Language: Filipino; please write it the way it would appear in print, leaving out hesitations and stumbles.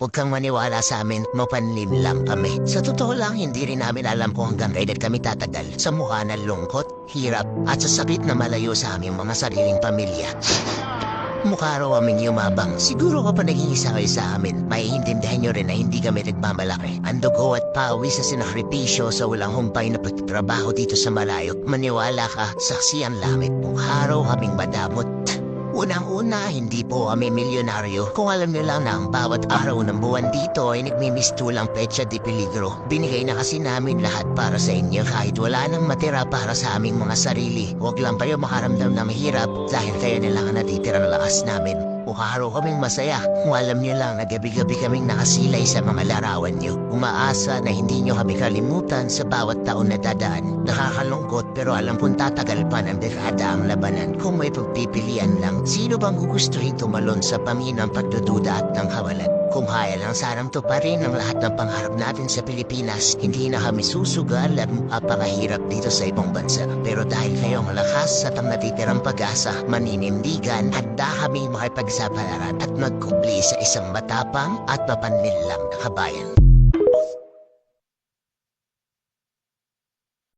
Huwag kang maniwala sa amin, mapanlim lang kami. Sa totoo lang, hindi rin namin alam kung hanggang kailan kami tatagal sa mukha ng lungkot, hirap, at sa sakit na malayo sa aming mga sariling pamilya. Mukha raw aming yumabang. Siguro kapag naging isa kayo sa amin, maiintindihan nyo rin na hindi kami nagmamalaki. Ang dugo at pawis sa sinakripisyo sa walang humpay na pagtrabaho dito sa malayo. Maniwala ka, saksi ang langit. Mukha raw kaming madamot. Unang-una, hindi po kami milyonaryo. Kung alam nyo lang na ang bawat araw ng buwan dito ay nagmimistulang petsa de peligro. Binigay na kasi namin lahat para sa inyo kahit wala nang matira para sa aming mga sarili. Huwag lang kayo makaramdam na mahirap dahil kayo na lang ang natitirang lakas namin. Mukha raw kaming masaya kung alam nyo lang na gabi-gabi kaming nakasilay sa mga larawan nyo. Umaasa na hindi nyo kami kalimutan sa bawat taon na dadaan. Nakakalungkot pero alam kong tatagal pa ng dekada ang labanan. Kung may pagpipilian lang, sino bang gugustuhin tumalon sa paminang pagdududa at ng kawalan? Kung kaya lang sanang tuparin ang lahat ng pangarap natin sa Pilipinas, hindi na kami susugal at mapakahirap dito sa ibang bansa. Pero dahil kayong lakas at ang natitirang pag-asa, maninindigan, handa kami makipagsapalaran at magkubli sa isang matapang at mapanlinlang na kabayan.